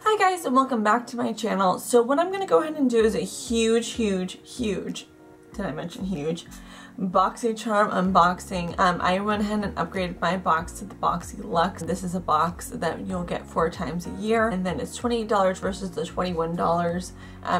Hi guys, and welcome back to my channel. So what I'm going to go ahead and do is a huge, did I mention huge? BOXYCHARM unboxing. I went ahead and upgraded my box to the BOXY LUX. This is a box that you'll get 4 times a year, and then it's $28 versus the $21.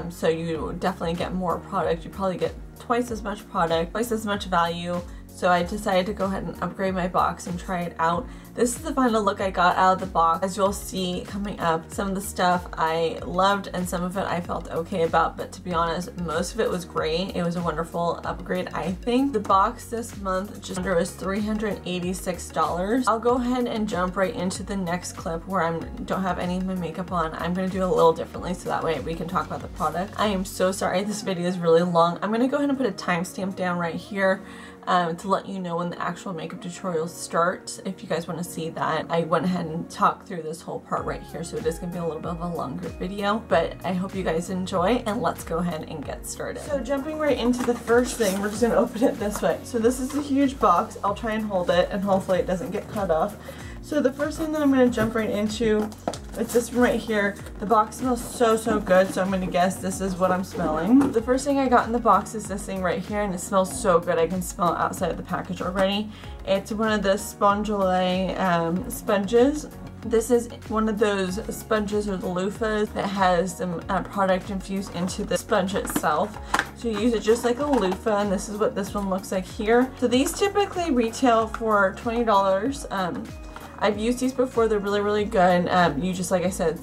So you definitely get more product. You probably get twice as much product, twice as much value. So I decided to go ahead and upgrade my box and try it out. This is the final look I got out of the box. As you'll see coming up, some of the stuff I loved and some of it I felt okay about, but to be honest, most of it was great. It was a wonderful upgrade, I think. The box this month just under was $386. I'll go ahead and jump right into the next clip where I don't have any of my makeup on. I'm going to do it a little differently so that way we can talk about the product. I am so sorry this video is really long. I'm going to go ahead and put a timestamp down right here to let you know when the actual makeup tutorials start. If you guys want to see that, I went ahead and talked through this whole part right here, so it is going to be a little bit of a longer video, but I hope you guys enjoy, and let's go ahead and get started. So jumping right into the first thing, we're just going to open it this way. So this is a huge box. I'll try and hold it, and hopefully it doesn't get cut off. So the first thing that I'm going to jump right into, it's this one right here. The box smells so good, so I'm going to guess this is what I'm smelling. The first thing I got in the box is this thing right here, and it smells so good. I can smell it outside of the package already. It's one of the Spongele sponges. This is one of those sponges or the loofahs that has some product infused into the sponge itself. So you use it just like a loofah, and this is what this one looks like here. So these typically retail for $20. I've used these before. They're really good. You just, like I said,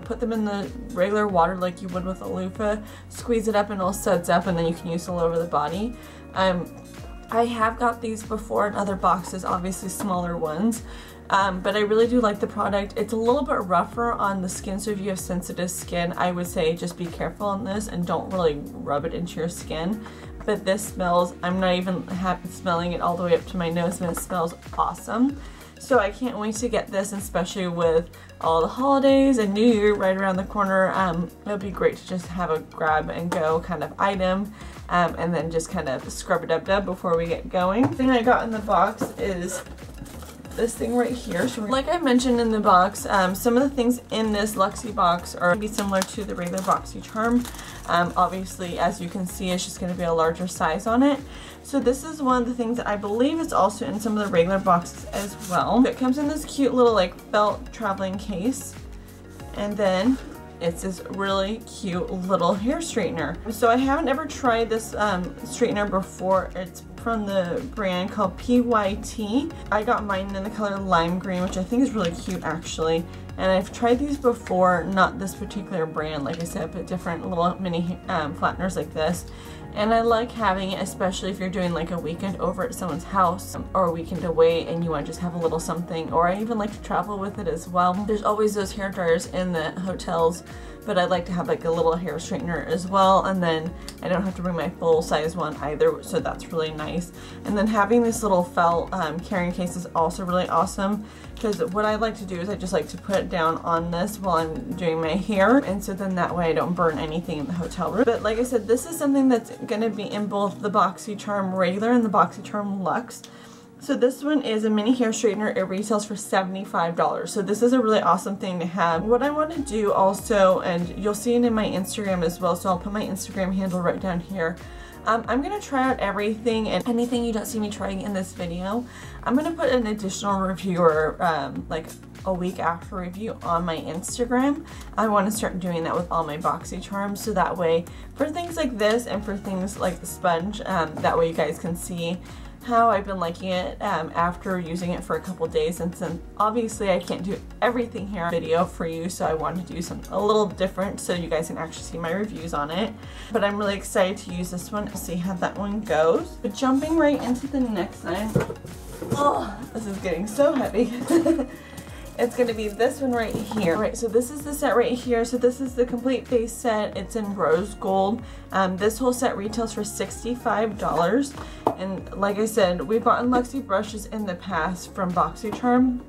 put them in the regular water like you would with a loofah, squeeze it up and it'll suds up, and then you can use it all over the body. I have got these before in other boxes, obviously smaller ones, but I really do like the product. It's a little bit rougher on the skin, so if you have sensitive skin, I would say just be careful on this and don't really rub it into your skin. But this smells, I'm not even smelling it all the way up to my nose, and it smells awesome. So I can't wait to get this, especially with all the holidays and New Year right around the corner. It would be great to just have a grab and go kind of item, and then just kind of scrub it up before we get going. The thing I got in the box is this thing right here. So like I mentioned in the box, some of the things in this Luxy box are going to be similar to the regular BOXYCHARM. Obviously, as you can see, it's just going to be a larger size on it. So this is one of the things that I believe is also in some of the regular boxes as well. It comes in this cute little like felt traveling case, and then it's this really cute little hair straightener. So I haven't ever tried this straightener before. It's from the brand called PYT. I got mine in the color lime green, which I think is really cute actually. And I've tried these before, not this particular brand, like I said, but different little mini flatteners like this. And I like having it, especially if you're doing like a weekend over at someone's house or a weekend away and you want to just have a little something, or I even like to travel with it as well. There's always those hair dryers in the hotels, but I like to have like a little hair straightener as well, and then I don't have to bring my full size one either, so that's really nice. And then having this little felt carrying case is also really awesome, because what I like to do is I just like to put it down on this while I'm doing my hair, and so then that way I don't burn anything in the hotel room. But like I said, this is something that's going to be in both the BOXYCHARM regular and the BOXYCHARM Luxe. So this one is a mini hair straightener. It retails for $75. So this is a really awesome thing to have. What I want to do also, and you'll see it in my Instagram as well, so I'll put my Instagram handle right down here. I'm going to try out everything, and anything you don't see me trying in this video, I'm going to put an additional review or like a week after review on my Instagram. I want to start doing that with all my BOXYCHARMs, so that way for things like this and for things like the sponge, that way you guys can see how I've been liking it after using it for a couple days. And since obviously I can't do everything here on video for you, so I wanted to do something a little different so you guys can actually see my reviews on it. But I'm really excited to use this one. See how that one goes. But jumping right into the next one. Oh, this is getting so heavy. It's going to be this one right here. Alright, so this is the set right here. So this is the complete face set. It's in rose gold. This whole set retails for $65. And like I said, we've gotten Luxy brushes in the past from BOXYCHARM.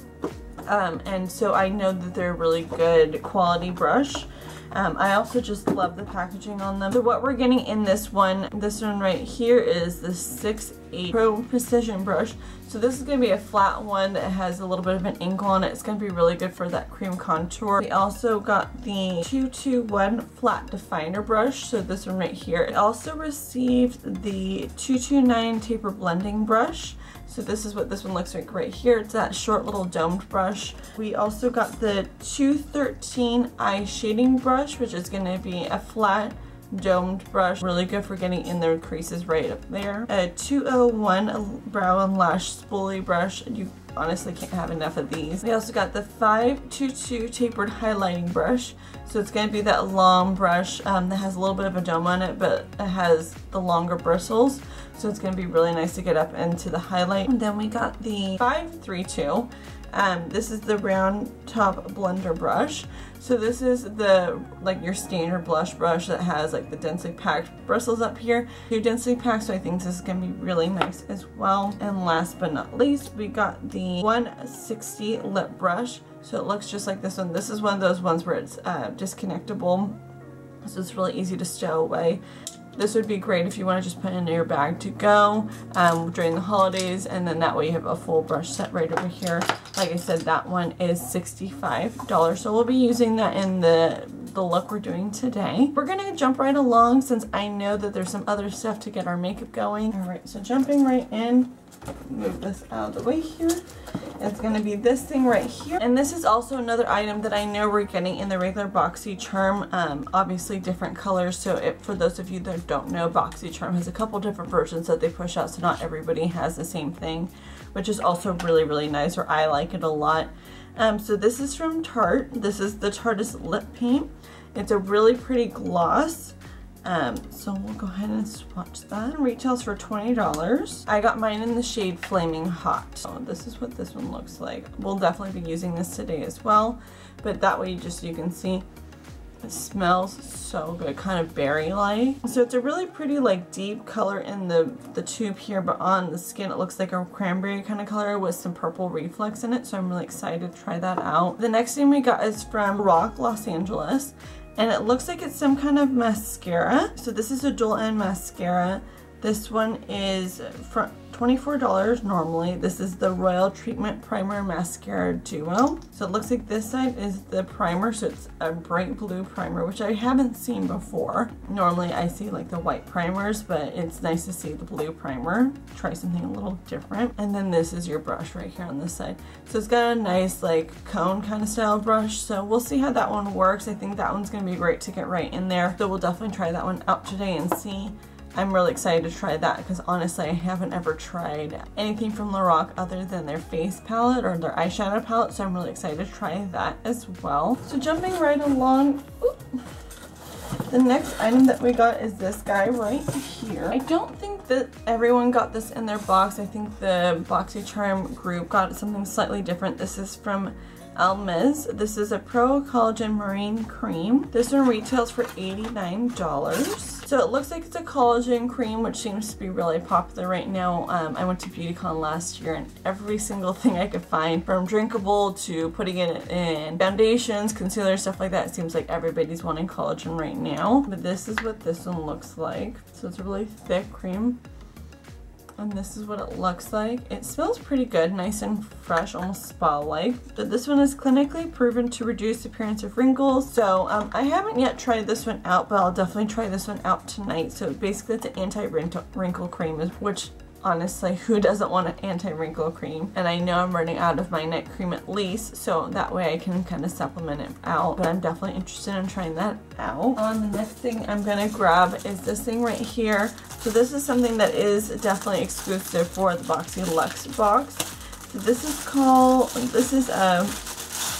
And so I know that they're a really good quality brush. I also just love the packaging on them. So what we're getting in this one right here is the 6-8 Pro Precision brush. So this is going to be a flat one that has a little bit of an angle on it. It's going to be really good for that cream contour. We also got the 221 flat definer brush. So this one right here. I also received the 229 taper blending brush. So this is what this one looks like right here. It's that short little domed brush. We also got the 213 eye shading brush, which is going to be a flat domed brush, really good for getting in the creases right up there. A 201 brow and lash spoolie brush. You honestly can't have enough of these. We also got the 522 tapered highlighting brush. So it's going to be that long brush that has a little bit of a dome on it, but it has the longer bristles. So it's going to be really nice to get up into the highlight. And then we got the 532. This is the round top blender brush. So this is the your standard blush brush that has like the densely packed bristles up here. Too densely packed, so I think this is going to be really nice as well. And last but not least, we got the 160 lip brush. So it looks just like this one. This is one of those ones where it's disconnectable, so it's really easy to stow away. This would be great if you want to just put it in your bag to go during the holidays, and then that way you have a full brush set right over here. Like I said, that one is $65, so we'll be using that in the look we're doing today. We're gonna jump right along since I know that there's some other stuff to get our makeup going. All right, so jumping right in, move this out of the way here. It's going to be this thing right here. And this is also another item that I know we're getting in the regular BOXYCHARM, obviously different colors. So for those of you that don't know, BOXYCHARM has a couple different versions that they push out, so not everybody has the same thing, which is also really, really nice, or I like it a lot. So this is from Tarte. This is the Tarte's lip paint. It's a really pretty gloss. So we'll go ahead and swatch that. It retails for $20. I got mine in the shade Flaming Hot. So this is what this one looks like. We'll definitely be using this today as well, but that way just so you can see, it smells so good, kind of berry-like. So it's a really pretty deep color in the tube here, but on the skin it looks like a cranberry kind of color with some purple reflex in it, so I'm really excited to try that out. The next thing we got is from Rock Los Angeles. And it looks like it's some kind of mascara. So this is a dual end mascara. This one is for $24 normally. This is the Royal Treatment Primer Mascara Duo. So it looks like this side is the primer. So it's a bright blue primer, which I haven't seen before. Normally I see the white primers, but it's nice to see the blue primer. Try something a little different. And then this is your brush right here on this side. So it's got a nice cone kind of style brush. So we'll see how that one works. I think that one's going to be great to get right in there. So we'll definitely try that one out today and see. I'm really excited to try that because honestly I haven't ever tried anything from Lorac other than their face palette or their eyeshadow palette, so I'm really excited to try that as well. So jumping right along, the next item that we got is this guy right here. I don't think that everyone got this in their box. I think the BOXYCHARM group got something slightly different. This is from Almez. This is a Pro Collagen Marine Cream. This one retails for $89. So it looks like it's a collagen cream, which seems to be really popular right now. I went to BeautyCon last year and every single thing I could find, from drinkable to putting it in foundations, concealer, stuff like that, it seems like everybody's wanting collagen right now. But this is what this one looks like. So it's a really thick cream. And this is what it looks like. It smells pretty good, nice and fresh, almost spa-like. But this one is clinically proven to reduce the appearance of wrinkles. So I haven't yet tried this one out, but I'll definitely try this one out tonight. So basically it's an anti-wrinkle cream, which honestly, who doesn't want an anti-wrinkle cream? And I know I'm running out of my night cream at least, so that way I can kind of supplement it out. But I'm definitely interested in trying that out. The next thing I'm gonna grab is this thing right here. So this is something that is definitely exclusive for the BOXY Luxe box. So this is a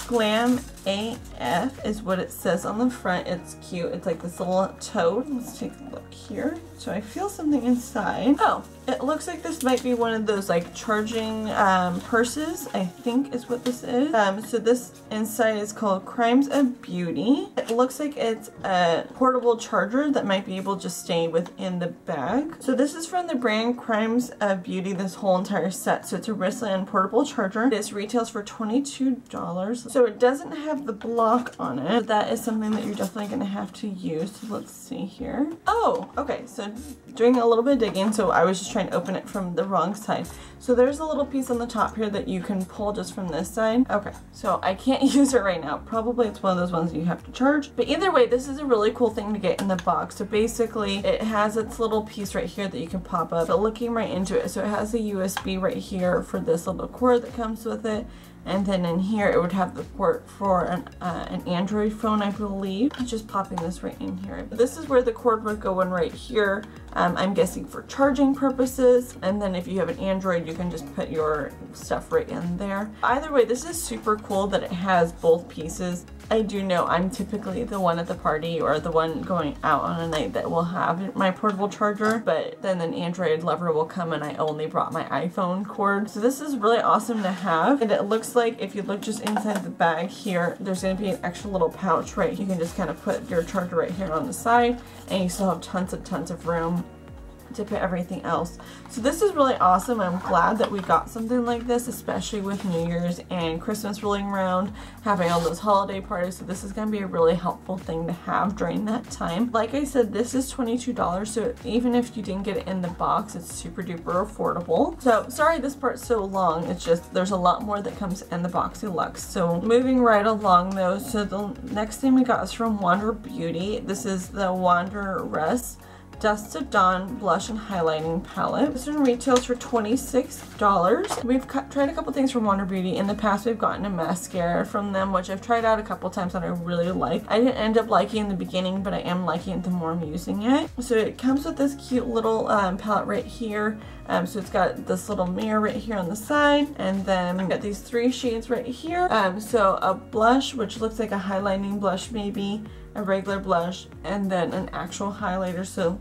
Glam AF is what it says on the front. It's cute. It's like this little toad. Let's take a look here. So I feel something inside. Oh, It looks like this might be one of those like charging purses, I think is what this is. So this inside is called Crimes of Beauty. It looks like it's a portable charger that might be able to just stay within the bag. So this is from the brand Crimes of Beauty, this whole entire set. So it's a wristlet and portable charger. This retails for $22. So it doesn't have the block on it. But that is something that you're definitely going to have to use. So let's see here. Oh, okay. So doing a little bit of digging. So I was just trying to open it from the wrong side. So there's a little piece on the top here that you can pull just from this side. Okay, so I can't use it right now. Probably it's one of those ones you have to charge. But either way, this is a really cool thing to get in the box. So basically, it has its little piece right here that you can pop up. But looking right into it, so it has a USB right here for this little cord that comes with it. And then in here, it would have the port for an Android phone, I believe. Just popping this right in here. This is where the cord would go in right here. I'm guessing for charging purposes. And then if you have an Android, you can just put your stuff right in there. Either way, this is super cool that it has both pieces. I do know I'm typically the one at the party or the one going out on a night that will have my portable charger, but then an Android lover will come and I only brought my iPhone cord. So this is really awesome to have. And it looks like if you look just inside the bag here, there's going to be an extra little pouch, right? You can just kind of put your charger right here on the side and you still have tons of room to put everything else. So this is really awesome. I'm glad that we got something like this, especially with New Year's and Christmas rolling around, having all those holiday parties. So this is going to be a really helpful thing to have during that time. Like I said, this is $22, so even if you didn't get it in the box, it's super duper affordable. So sorry this part's so long, it's just there's a lot more that comes in the BOXY Lux. So moving right along though, so the next thing we got is from Wander Beauty. This is the Wanderess Dusk to Dawn Blush and Highlighting Palette. This one retails for $26. We've tried a couple things from Wander Beauty. In the past, we've gotten a mascara from them, which I've tried out a couple times and I really like. I didn't end up liking in the beginning, but I am liking it the more I'm using it. So it comes with this cute little palette right here. So it's got this little mirror right here on the side, and then we've got these 3 shades right here. So a blush, which looks like a highlighting blush maybe, a regular blush, and then an actual highlighter. So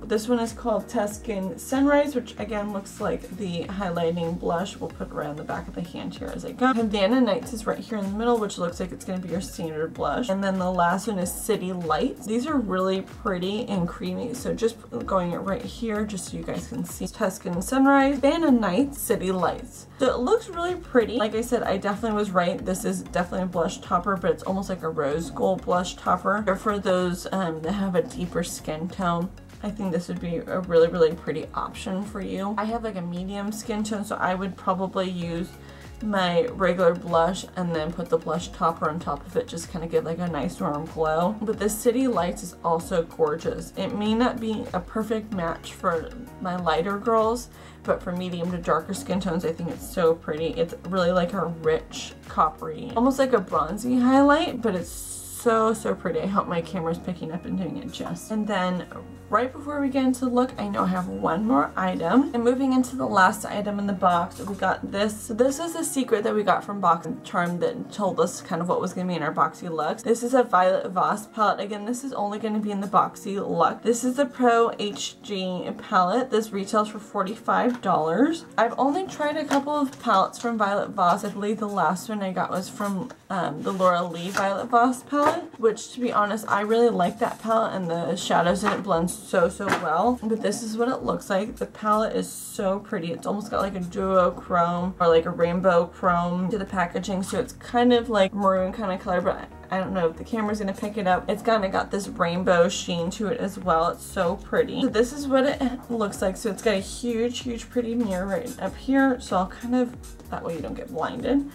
this one is called Tuscan Sunrise, which again looks like the highlighting blush. We'll put it right on the back of the hand here as I go. Havana Nights is right here in the middle, which looks like it's going to be your standard blush. And then the last one is City Lights. These are really pretty and creamy. So just going it right here, just so you guys can see. Tuscan Sunrise, Havana Nights, City Lights. So it looks really pretty. Like I said, I definitely was right. This is definitely a blush topper, but it's almost like a rose gold blush topper. Or for those that have a deeper skin tone, I think this would be a really pretty option for you. I have like a medium skin tone, so I would probably use my regular blush and then put the blush topper on top of it, just kind of give like a nice warm glow. But this City Lights is also gorgeous. It may not be a perfect match for my lighter girls, but for medium to darker skin tones, I think it's so pretty. It's really like a rich coppery, almost like a bronzy highlight, but it's so pretty. I hope my camera's picking up and doing it just. And then right before we get into the look, I know I have one more item. And moving into the last item in the box, we got this. So this is a secret that we got from BOXYCHARM that told us kind of what was going to be in our BOXY Lux. This is a Violet Voss palette. Again, this is only going to be in the BOXY Lux. This is the Pro HG palette. This retails for $45. I've only tried a couple of palettes from Violet Voss. I believe the last one I got was from the Laura Lee Violet Voss palette, which to be honest, I really like that palette and the shadows in it blend so well. But this is what it looks like. The palette is so pretty. It's almost got like a duochrome or like a rainbow chrome to the packaging, so it's kind of like maroon kind of color, but I don't know if the camera's gonna pick it up. It's kind of got this rainbow sheen to it as well. It's so pretty. So this is what it looks like. So it's got a huge pretty mirror right up here, so I'll kind of, that way you don't get blinded.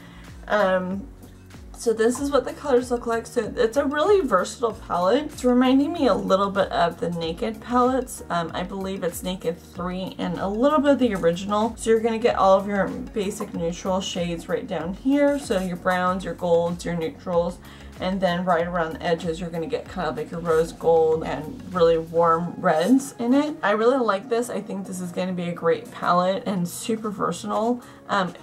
So this is what the colors look like. So it's a really versatile palette. It's reminding me a little bit of the Naked palettes. I believe it's Naked 3 and a little bit of the original. So you're gonna get all of your basic neutral shades right down here. So your browns, your golds, your neutrals, and then right around the edges you're gonna get kind of like a rose gold and really warm reds in it. I really like this. I think this is gonna be a great palette and super versatile.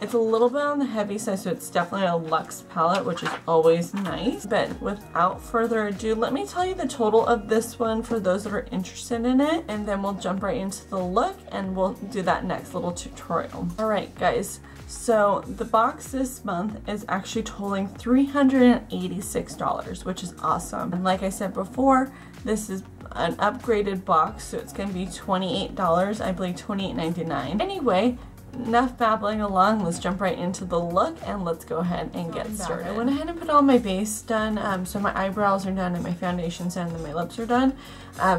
It's a little bit on the heavy side, so it's definitely a luxe palette, which is always nice. But without further ado, let me tell you the total of this one for those that are interested in it, and then we'll jump right into the look and we'll do that next little tutorial. All right, guys. So the box this month is actually totaling $386, which is awesome. And like I said before, this is an upgraded box, so it's going to be $28, I believe $28.99. Anyway, enough babbling along, let's jump right into the look and let's go ahead and get started. I went ahead and put all my base done, so my eyebrows are done and my foundation's done and my lips are done.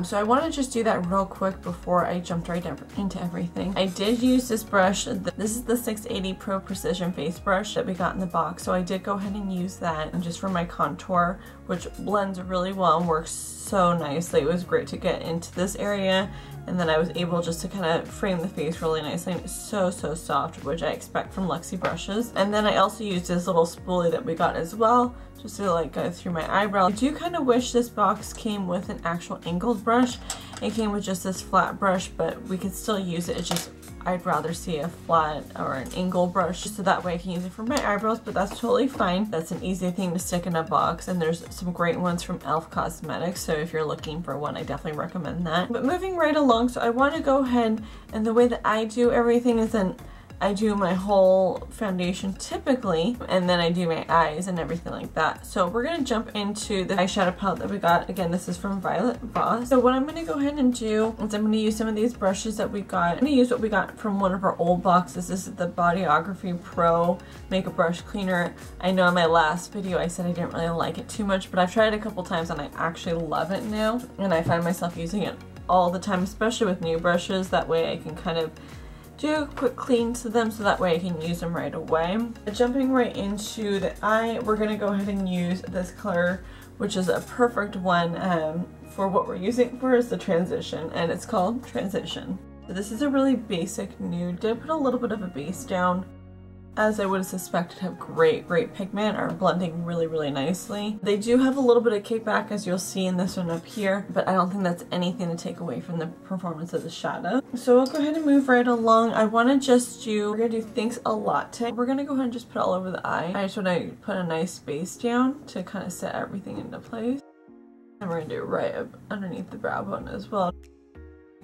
So I want to just do that real quick before I jumped right into everything. I did use this brush. This is the 680 Pro Precision Face Brush that we got in the box, so I did go ahead and use that just for my contour, which blends really well and works so nicely. It was great to get into this area, and then I was able just to kind of frame the face really nicely. And it's so soft, which I expect from Luxy brushes. And then I also used this little spoolie that we got as well, just to like go through my eyebrow. I do kind of wish this box came with an actual angled brush. It came with just this flat brush, but we could still use it. It's just I'd rather see a flat or an angle brush, so that way I can use it for my eyebrows, but that's totally fine. That's an easy thing to stick in a box, and there's some great ones from e.l.f. Cosmetics, so if you're looking for one, I definitely recommend that. But moving right along, so I want to go ahead, and the way that I do everything is then I do my whole foundation typically, and then I do my eyes and everything like that. So we're going to jump into the eyeshadow palette that we got. Again, this is from Violet Voss. So what I'm going to go ahead and do is I'm going to use some of these brushes that we got. I'm going to use what we got from one of our old boxes. This is the Bodyography Pro Makeup Brush Cleaner. I know in my last video I said I didn't really like it too much, but I've tried it a couple times and I actually love it now. And I find myself using it all the time, especially with new brushes. That way I can kind of do a quick clean to them, so that way I can use them right away. Jumping right into the eye, we're going to go ahead and use this color, which is a perfect one for what we're using for is the transition, and it's called Transition. So this is a really basic nude. Did put a little bit of a base down, as I would have suspected have great pigment, are blending really nicely. They do have a little bit of kickback, as you'll see in this one up here, but I don't think that's anything to take away from the performance of the shadow. So we'll go ahead and move right along. I want to just we're going to do Thanks a Latte. We're going to go ahead and just put it all over the eye. I just want to put a nice base down to kind of set everything into place. And we're going to do it right up underneath the brow bone as well.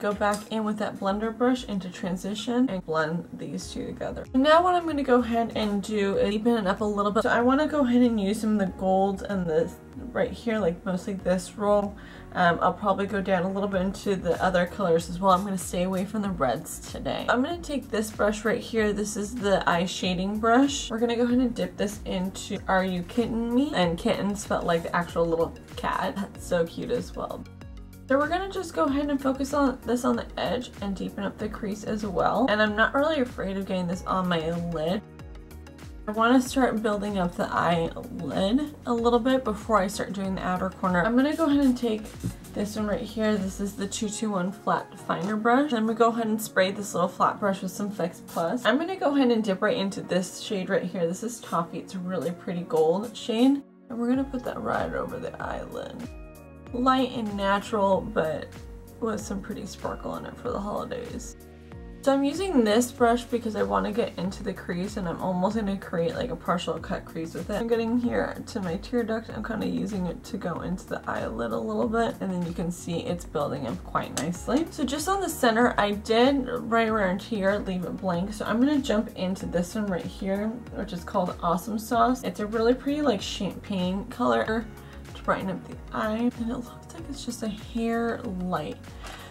Go back in with that blender brush into Transition and blend these two together. Now what I'm going to go ahead and do is deepen it up a little bit. So I want to go ahead and use some of the gold and this right here, like mostly this roll. I'll probably go down a little bit into the other colors as well. I'm going to stay away from the reds today. I'm going to take this brush right here. This is the eye shading brush. We're going to go ahead and dip this into Are You Kidding Me? And kittens felt like the actual little cat. That's so cute as well. So we're going to just go ahead and focus on this on the edge and deepen up the crease as well. And I'm not really afraid of getting this on my lid. I want to start building up the eyelid a little bit before I start doing the outer corner. I'm going to go ahead and take this one right here. This is the 221 flat definer brush. Then we go ahead and spray this little flat brush with some Fix Plus. I'm going to go ahead and dip right into this shade right here. This is Toffee. It's a really pretty gold shade. And we're going to put that right over the eyelid. Light and natural, but with some pretty sparkle in it for the holidays. So I'm using this brush because I want to get into the crease, and I'm almost going to create like a partial cut crease with it. I'm getting here to my tear duct. I'm kind of using it to go into the eyelid a little bit, and then you can see it's building up quite nicely. So just on the center, I did right around here leave it blank. So I'm going to jump into this one right here, which is called Awesome Sauce. It's a really pretty like champagne color to brighten up the eye, and it looks like it's just a hair light.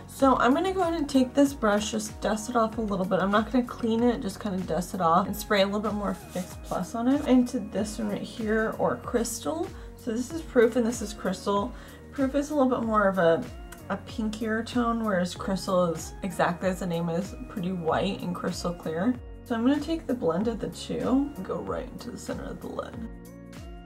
So I'm going to go ahead and take this brush, just dust it off a little bit. I'm not going to clean it, just kind of dust it off and spray a little bit more Fix Plus on it. Into this one right here, or Crystal. So this is Proof and this is Crystal. Proof is a little bit more of a pinkier tone, whereas Crystal is exactly as the name is, pretty white and crystal clear. So I'm going to take the blend of the two and go right into the center of the lid.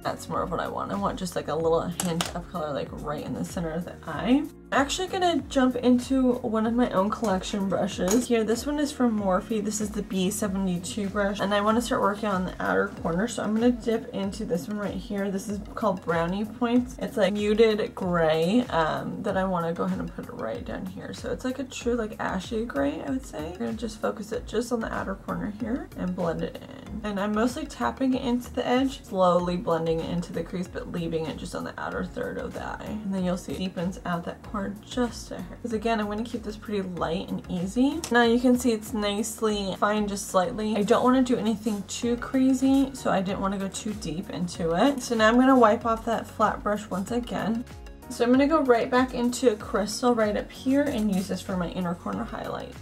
That's more of what I want. I want just like a little hint of color like right in the center of the eye. I'm actually gonna jump into one of my own collection brushes. Here, this one is from Morphe. This is the B72 brush, and I want to start working on the outer corner, so I'm gonna dip into this one right here. This is called Brownie Points. It's like muted gray that I want to go ahead and put it right down here. So it's like a true like ashy gray, I would say. I'm gonna just focus it just on the outer corner here and blend it in. And I'm mostly tapping it into the edge, slowly blending it into the crease, but leaving it just on the outer third of the eye. And then you'll see it deepens out that corner just a hair. Because again, I'm going to keep this pretty light and easy. Now you can see it's nicely fine, just slightly. I don't want to do anything too crazy, so I didn't want to go too deep into it. So now I'm going to wipe off that flat brush once again. So I'm going to go right back into a crystal right up here and use this for my inner corner highlight.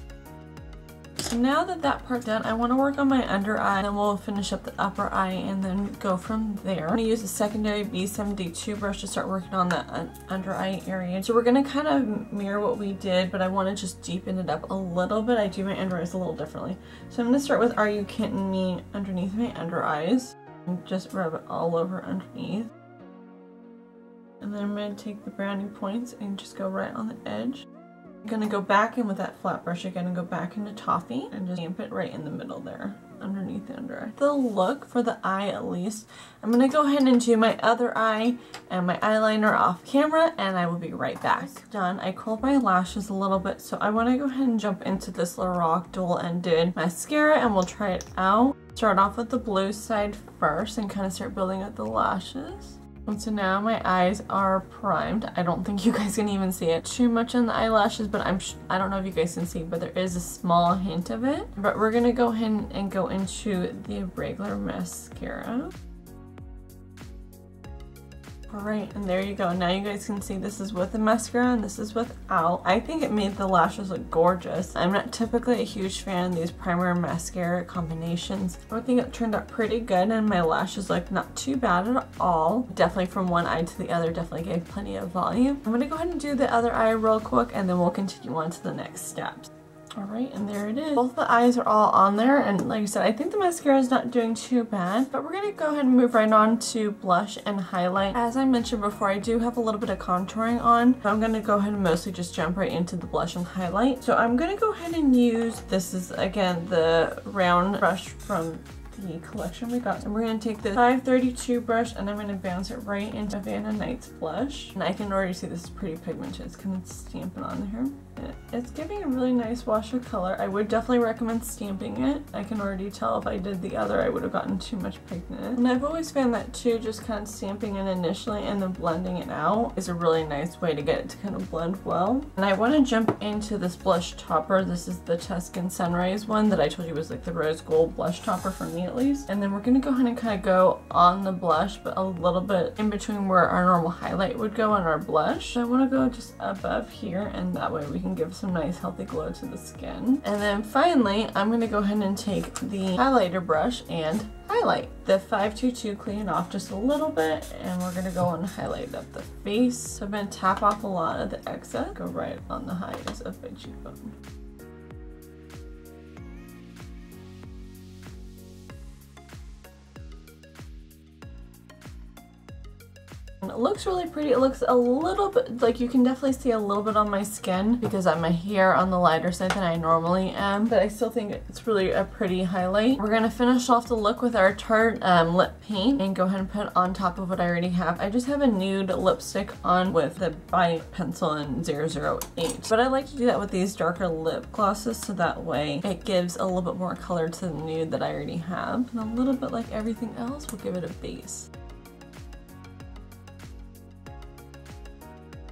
So now that that part's done, I want to work on my under eye, and then we'll finish up the upper eye and then go from there. I'm going to use a secondary B72 brush to start working on the under eye area. So we're going to kind of mirror what we did, but I want to just deepen it up a little bit. I do my under eyes a little differently. So I'm going to start with Are You Kidding Me underneath my under eyes and just rub it all over underneath. And then I'm going to take the brownie points and just go right on the edge. I'm gonna go back in with that flat brush again and go back into Toffee and just stamp it right in the middle there underneath the under eye. The look for the eye, at least, I'm gonna go ahead and do my other eye and my eyeliner off camera, and I will be right back. Done. I curled my lashes a little bit, so I want to go ahead and jump into this Lorac dual-ended mascara, and we'll try it out. Start off with the blue side first and kind of start building up the lashes. And so now my eyes are primed. I don't think you guys can even see it too much in the eyelashes, but I don't know if you guys can see, but there is a small hint of it. But we're gonna go ahead and go into the regular mascara. Alright, and there you go. Now you guys can see this is with the mascara and this is without. I think it made the lashes look gorgeous. I'm not typically a huge fan of these primer and mascara combinations. I think it turned out pretty good, and my lashes look not too bad at all. Definitely from one eye to the other, definitely gave plenty of volume. I'm gonna go ahead and do the other eye real quick, and then we'll continue on to the next steps. Alright, and there it is. Both the eyes are all on there, and like I said, I think the mascara is not doing too bad, but we're going to go ahead and move right on to blush and highlight. As I mentioned before, I do have a little bit of contouring on, so I'm going to go ahead and mostly just jump right into the blush and highlight. So I'm going to go ahead and use, this is again the round brush from the collection we got, and we're going to take the 532 brush and I'm going to bounce it right into Havana Nights blush, and I can already see this is pretty pigmented. It's kind of stamping on here. It's giving a really nice wash of color. I would definitely recommend stamping it. I can already tell if I did the other I would have gotten too much pigment, and I've always found that too, just kind of stamping it initially and then blending it out is a really nice way to get it to kind of blend well. And I want to jump into this blush topper. This is the Tuscan Sunrise one that I told you was like the rose gold blush topper for me at least. And then we're going to go ahead and kind of go on the blush, but a little bit in between where our normal highlight would go on our blush. So I want to go just above here, and that way we can give some nice healthy glow to the skin. And then finally, I'm going to go ahead and take the highlighter brush and highlight. The 522 clean it off just a little bit, and we're going to go and highlight up the face. So I'm going to tap off a lot of the excess, go right on the highest of my cheekbone. It looks really pretty. It looks a little bit, like you can definitely see a little bit on my skin because I'm a hair on the lighter side than I normally am, but I still think it's really a pretty highlight. We're going to finish off the look with our Tarte lip paint and go ahead and put it on top of what I already have. I just have a nude lipstick on with the By Pencil in 008, but I like to do that with these darker lip glosses so that way it gives a little bit more color to the nude that I already have, and a little bit like everything else will give it a base.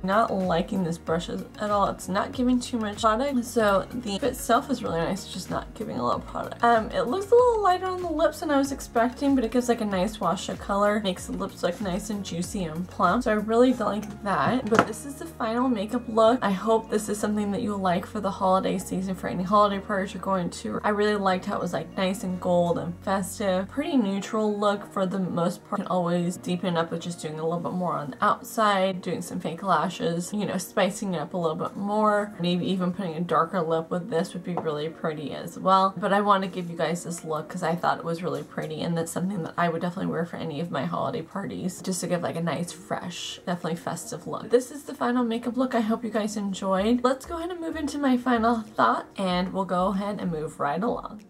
Not liking this brush at all. It's not giving too much product, so the tip itself is really nice. It's just not giving a lot of product. It looks a little lighter on the lips than I was expecting, but it gives like a nice wash of color, makes the lips look nice and juicy and plump, so I really like that. But this is the final makeup look. I hope this is something that you'll like for the holiday season, for any holiday parties you're going to. I really liked how it was like nice and gold and festive, pretty neutral look for the most part. You can always deepen up with just doing a little bit more on the outside, doing some fake lashes brushes, you know, spicing it up a little bit more. Maybe even putting a darker lip with this would be really pretty as well. But I want to give you guys this look because I thought it was really pretty, and that's something that I would definitely wear for any of my holiday parties, just to give like a nice, fresh, definitely festive look. This is the final makeup look. I hope you guys enjoyed. Let's go ahead and move into my final thought, and we'll go ahead and move right along.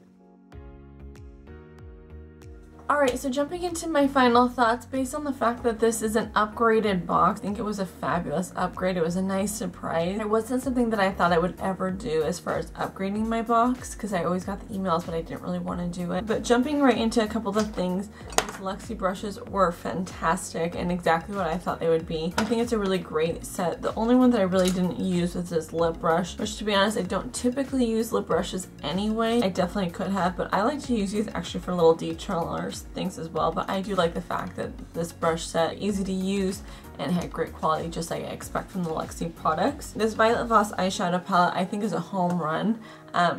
Alright, so jumping into my final thoughts, based on the fact that this is an upgraded box, I think it was a fabulous upgrade. It was a nice surprise. It wasn't something that I thought I would ever do as far as upgrading my box, because I always got the emails, but I didn't really want to do it. But jumping right into a couple of things, these Luxy brushes were fantastic and exactly what I thought they would be. I think it's a really great set. The only one that I really didn't use was this lip brush, which, to be honest, I don't typically use lip brushes anyway. I definitely could have, but I like to use these actually for little detailers things as well. But I do like the fact that this brush set, easy to use and had great quality, just like I expect from the Luxy products. This Violet Voss eyeshadow palette I think is a home run.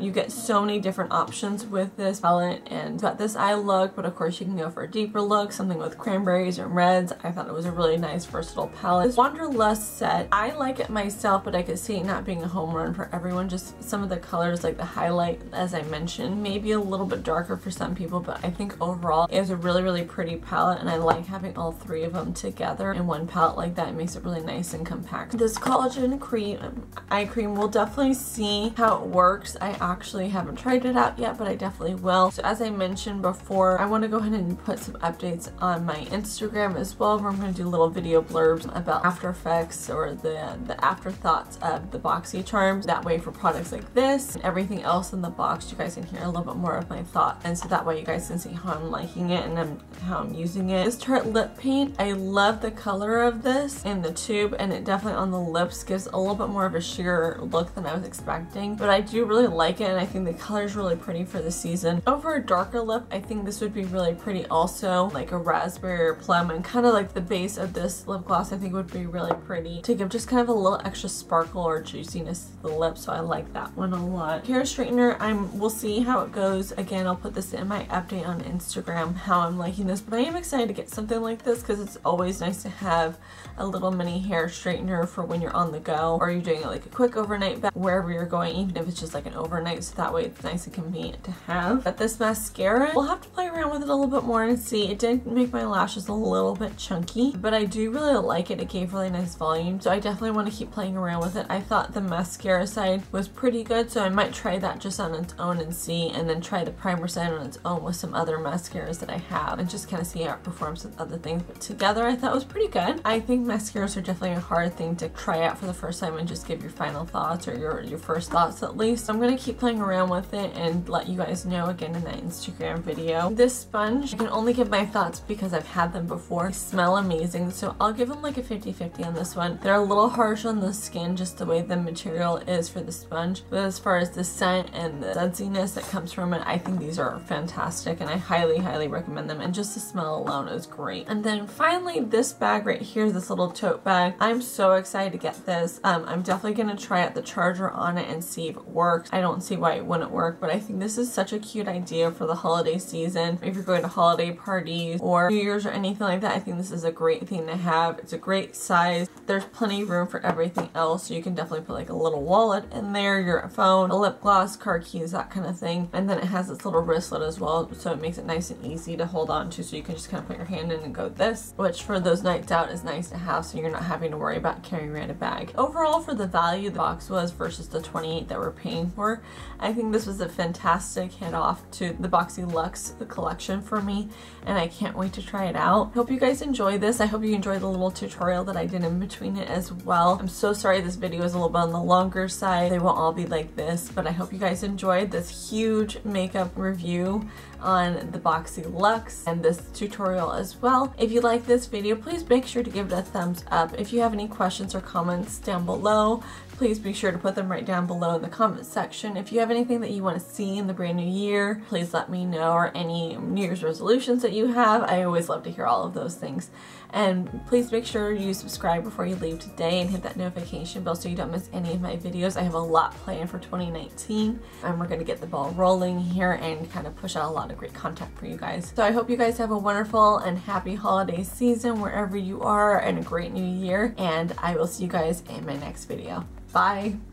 You get so many different options with this palette, and got this eye look, but of course you can go for a deeper look, something with cranberries or reds. I thought it was a really nice versatile palette. This Wanderlust set, I like it myself, but I could see it not being a home run for everyone. Just some of the colors, like the highlight, as I mentioned, maybe a little bit darker for some people, but I think overall it was a really pretty palette, and I like having all three of them together in one palette like that. It makes it really nice and compact. This collagen cream, eye cream, we'll definitely see how it works. I actually haven't tried it out yet, but I definitely will. So as I mentioned before, I want to go ahead and put some updates on my Instagram as well, where I'm going to do little video blurbs about after effects or the afterthoughts of the BOXYCHARMs. That way for products like this and everything else in the box, you guys can hear a little bit more of my thought, and so that way you guys can see how I'm liking it and how I'm using it. This Tarte lip paint, I love the color of this in the tube, and it definitely on the lips gives a little bit more of a sheer look than I was expecting, but I do really like it, and I think the color is really pretty for the season. Over a darker lip, I think this would be really pretty also, like a raspberry or plum, and kind of like the base of this lip gloss I think would be really pretty to give just kind of a little extra sparkle or juiciness to the lips, so I like that one a lot. Hair straightener, we'll see how it goes. Again, I'll put this in my update on Instagram, how I'm liking this, but I am excited to get something like this because it's always nice to have a little mini hair straightener for when you're on the go, or you're doing it like a quick overnight bag wherever you're going, even if it's just like an overnight, so that way it's nice and convenient to have. But this mascara, we'll have to play around with it a little bit more and see. It did make my lashes a little bit chunky, but I do really like it. It gave really nice volume, so I definitely want to keep playing around with it. I thought the mascara side was pretty good, so I might try that just on its own and see, and then try the primer side on its own with some other mascaras that I have, and just kind of see how it performs with other things. But together I thought it was pretty good. I think mascaras are definitely a hard thing to try out for the first time and just give your final thoughts, or your first thoughts at least. So I'm going to keep playing around with it and let you guys know again in that Instagram video. This sponge, I can only give my thoughts because I've had them before. They smell amazing, so I'll give them like a 50-50 on this one. They're a little harsh on the skin, just the way the material is for the sponge, but as far as the scent and the sudsiness that comes from it, I think these are fantastic, and I highly recommend them, and just the smell alone is great. And then finally, this bag right here, this little tote bag, I'm so excited to get this. I'm definitely going to try out the charger on it and see if it works. I don't see why it wouldn't work, but I think this is such a cute idea for the holiday season. If you're going to holiday parties or New Year's or anything like that, I think this is a great thing to have. It's a great size. There's plenty of room for everything else, so you can definitely put like a little wallet in there, your phone, a lip gloss, car keys, that kind of thing. And then it has this little wristlet as well, so it makes it nice and easy to hold on to, so you can just kind of put your hand in and go this, which for those nights out is nice to have, so you're not having to worry about carrying around a bag. Overall, for the value the box was versus the $28 that we're paying for, I think this was a fantastic hit off to the BOXY Lux, the collection for me, and I can't wait to try it out. Hope you guys enjoy this. I hope you enjoyed the little tutorial that I did in between it as well. I'm so sorry this video is a little bit on the longer side. They won't all be like this, but I hope you guys enjoyed this huge makeup review on the BOXY Lux and this tutorial as well. If you like this video, please make sure to give it a thumbs up. If you have any questions or comments down below, please be sure to put them right down below in the comment section. If you have anything that you want to see in the brand new year, please let me know, or any New Year's resolutions that you have. I always love to hear all of those things. And please make sure you subscribe before you leave today and hit that notification bell so you don't miss any of my videos. I have a lot planned for 2019, and we're going to get the ball rolling here and kind of push out a lot lot of great content for you guys. So I hope you guys have a wonderful and happy holiday season wherever you are, and a great new year, and I will see you guys in my next video. Bye!